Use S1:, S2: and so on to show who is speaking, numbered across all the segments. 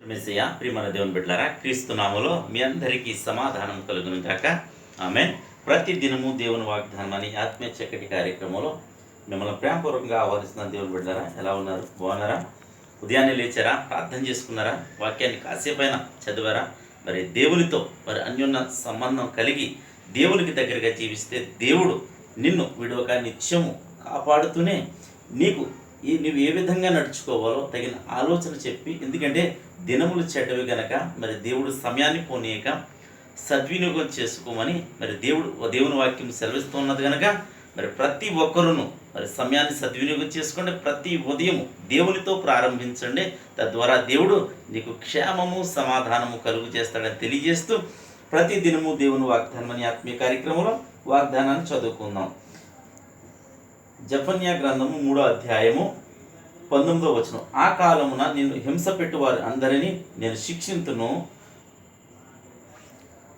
S1: మెస్సయ్య ప్రియమైన దేవుని బిడ్డలారా, క్రీస్తు నామములో మీ అందరికీ సమాధానం కలుగును గాక. ఆమేన్. ప్రతి దినము దేవుని వాగ్దానం అని ఆత్మీయ చక్కటి కార్యక్రమంలో మిమ్మల్ని ప్రేమపూర్వకంగా ఆహ్వానిస్తున్న దేవుని బిడ్డలారా, ఎలా ఉన్నారు? బాగున్నారా? ఉదయాన్నే లేచారా? ప్రార్థన చేసుకున్నారా? వాక్యాన్ని కాసేపైనా చదివారా? మరి దేవునితో అన్యోన్య సంబంధం కలిగి దేవునికి దగ్గరగా జీవిస్తే దేవుడు నిన్ను విడవక నిత్యము కాపాడుతూనే నీకు నువ్వు ఏ విధంగా నడుచుకోవాలో తగిన ఆలోచన చెప్పి, ఎందుకంటే దినములు చెడ్డవి గనక మరి దేవుడు సమయాన్ని పోనీయక సద్వినియోగం చేసుకోమని మరి దేవుని వాక్యం సెలవిస్తూ ఉన్నది కనుక మరి ప్రతి ఒక్కరును మరి సమయాన్ని సద్వినియోగం చేసుకోండి. ప్రతి ఉదయం దేవునితో ప్రారంభించండి. తద్వారా దేవుడు నీకు క్షేమము సమాధానము కలుగు చేస్తాడని తెలియజేస్తూ ప్రతి దినము దేవుని వాగ్దానం అనే ఆత్మీయ కార్యక్రమంలో వాగ్దానాన్ని చదువుకుందాం. జెఫన్యా గ్రంథము 3వ అధ్యాయము 19వ వచనం. ఆ కాలమున నిన్ను హింస పెట్టువారు అందరినీ నేను శిక్షింతును,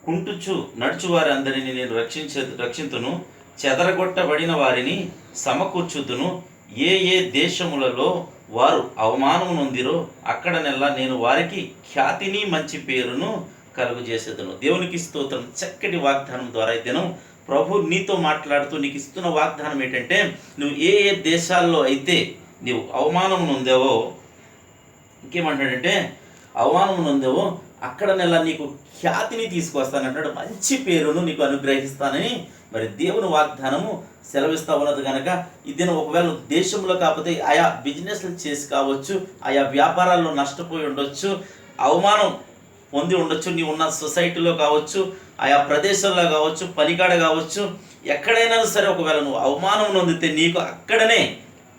S1: కుంటుచు నడుచువారి అందరినీ నేను రక్షింతును, చెదరగొట్టబడిన వారిని సమకూర్చుదును. ఏ ఏ దేశములలో వారు అవమానము నొందిరో అక్కడనెల్లా నేను వారికి ఖ్యాతిని మంచి పేరును కలుగు చేసేదను. దేవునికి స్తోత్రం. చక్కటి వాగ్దానం ద్వారా అయితేను ప్రభు నీతో మాట్లాడుతూ నీకు ఇస్తున్న వాగ్దానం ఏంటంటే, నువ్వు ఏ ఏ దేశాల్లో అయితే నీవు అవమానం నొందేవో, ఇంకేమంటాడంటే అవమానం నొందేవో అక్కడ నెల నీకు ఖ్యాతిని తీసుకొస్తానంటాడు, మంచి పేరును నీకు అనుగ్రహిస్తానని మరి దేవుని వాగ్దానము సెలవిస్తా ఉన్నది కనుక ఇది ఒకవేళ దేశంలో కాకపోతే ఆయా బిజినెస్లు చేసి కావచ్చు, ఆయా వ్యాపారాల్లో నష్టపోయి ఉండొచ్చు, అవమానం పొంది ఉండొచ్చు, నీవు ఉన్న సొసైటీలో కావచ్చు, ఆయా ప్రదేశాల్లో కావచ్చు, పనికాడ కావచ్చు, ఎక్కడైనా సరే ఒకవేళ నువ్వు అవమానం నొందితే నీకు అక్కడనే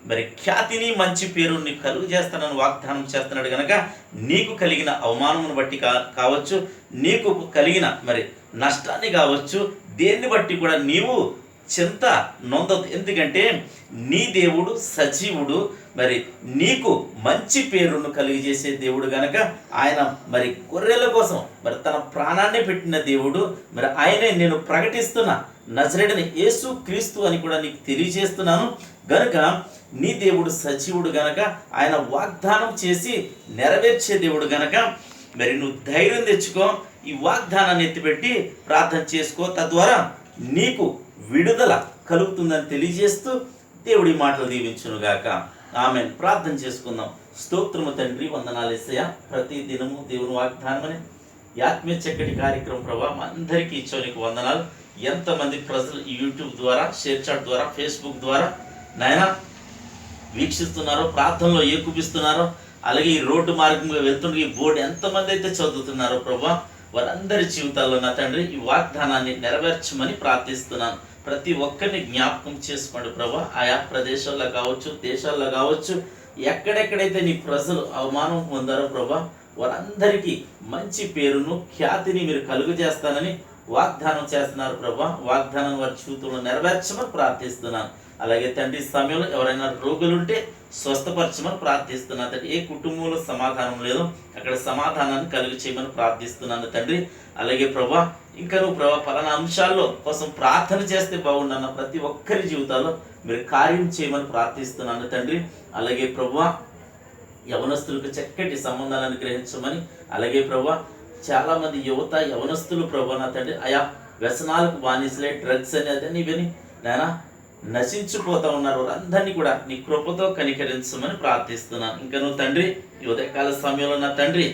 S1: మరి ఖ్యాతిని మంచి పేరు నీకు కలుగు చేస్తానని వాగ్దానం చేస్తున్నాడు కనుక నీకు కలిగిన అవమానమును బట్టి కావచ్చు, నీకు కలిగిన మరి నష్టాన్ని కావచ్చు, దేన్ని బట్టి కూడా నీవు చింత నొందదు. ఎందుకంటే నీ దేవుడు సజీవుడు, మరి నీకు మంచి పేరును కలిగజేసే దేవుడు గనక ఆయన మరి గొర్రెల కోసం మరి తన ప్రాణాన్ని పెట్టిన దేవుడు. మరి ఆయనే నేను ప్రకటిస్తున్న నజరేయుడైన యేసు క్రీస్తు అని కూడా నీకు తెలియజేస్తున్నాను. గనుక నీ దేవుడు సజీవుడు గనక ఆయన వాగ్దానం చేసి నెరవేర్చే దేవుడు గనక మరి నువ్వు ధైర్యం తెచ్చుకో, ఈ వాగ్దానాన్ని ఎత్తిపెట్టి ప్రార్థన చేసుకో, తద్వారా నీకు విడుదల కలుగుతుందని తెలియజేస్తూ దేవుడి మాటలు దీవించునుగాక. ఆమెన్. ప్రార్థన చేసుకుందాం. స్తోత్రము తండ్రి, వందనాలు యేసయ్య. ప్రతి దినము దేవుని వాగ్దానమని ఆత్మీయ చక్కటి కార్యక్రమం ప్రభావ అందరికీ ఇచ్చోనికి వందనాలు. ఎంతమంది ప్రజలు యూట్యూబ్ ద్వారా, షేర్ చాట్ ద్వారా, ఫేస్బుక్ ద్వారా నాయన వీక్షిస్తున్నారో, ప్రార్థనలో ఏకూపిస్తున్నారో, అలాగే ఈ రోడ్డు మార్గంగా వెళ్తున్న ఈ బోర్డు ఎంతమంది అయితే చదువుతున్నారో ప్రభా, వారందరి జీవితాల్లో నా తండ్రి ఈ వాగ్దానాన్ని నెరవేర్చమని ప్రార్థిస్తున్నాను. ప్రతి ఒక్కరిని జ్ఞాపకం చేసుకోండి ప్రభా. ఆయా ప్రదేశాల్లో కావచ్చు, దేశాల్లో కావచ్చు, ఎక్కడెక్కడైతే నీ ప్రజలు అవమానం పొందారో ప్రభా, వారందరికీ మంచి పేరును ఖ్యాతిని మీరు కలుగు చేస్తానని వాగ్దానం చేస్తున్నారు ప్రభా. వాగ్దానం వారి జీవితంలో నెరవేర్చమని ప్రార్థిస్తున్నాను. అలాగే తండ్రి సమయంలో ఎవరైనా రోగులుంటే స్వస్థపరచమని ప్రార్థిస్తున్నాను తండ్రి. ఏ కుటుంబంలో సమాధానం లేదో అక్కడ సమాధానాన్ని కలుగు చేయమని ప్రార్థిస్తున్నాను తండ్రి. అలాగే ప్రభా, ఇంకా నువ్వు ప్రభా పలానా అంశాల్లో కోసం ప్రార్థన చేస్తే బాగుండన్న ప్రతి ఒక్కరి జీవితాల్లో మీరు కార్యం చేయమని ప్రార్థిస్తున్నాను తండ్రి. అలాగే ప్రభా, యవనస్తులకు చక్కటి సంబంధాలను గ్రహించమని, అలాగే ప్రభా చాలామంది యువత యవనస్తులు ప్రభా నా తండ్రి ఆయా వ్యసనాలకు బానిసలే, డ్రగ్స్ అనేది ఇవని నాయన నశించిపోతా ఉన్నారు. వారందరినీ కూడా నీ కృపతో కనికరించమని ప్రార్థిస్తున్నాను. ఇంకా నువ్వు తండ్రి ఈ ఉదయకాల సమయంలో నా తండ్రి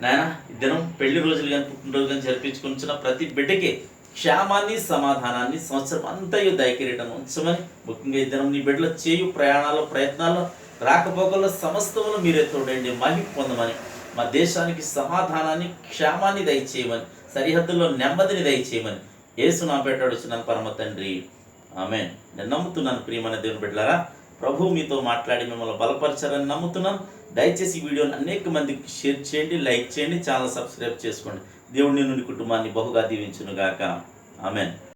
S1: నాయన దినం పెళ్లి రోజులు కానీ పుట్టినరోజు కానీ జరిపించుకుంటున్న ప్రతి బిడ్డకి క్షేమాన్ని సమాధానాన్ని సంవత్సరం అంతయు దయకిరీటం ఉంచమని, ముఖ్యంగా ఈ దినం నీ బిడ్డలో చేయు ప్రయాణాలు ప్రయత్నాల్లో రాకపోకల్లో సమస్తములు మీరే తోడండి, మహిమ పొందమని, మా దేశానికి సమాధానాన్ని క్షేమాన్ని దయచేయమని, సరిహద్దుల్లో నెమ్మదిని దయచేయమని యేసు నా పేట అడుగుతున్నాను పరమ తండ్రి. ఆమేన్. నేను నమ్ముతున్నాను ప్రియమైన దేవుని బిడ్డలారా, ప్రభు మీతో మాట్లాడి మిమ్మల్ని బలపరచారని నమ్ముతున్నాను. దయచేసి ఈ వీడియోని అనేక మందికి షేర్ చేయండి, లైక్ చేయండి, ఛానల్ సబ్స్క్రైబ్ చేసుకోండి. దేవుడు నిన్ను నీ కుటుంబాన్ని బహుగా దీవించునుగాక. ఆమేన్.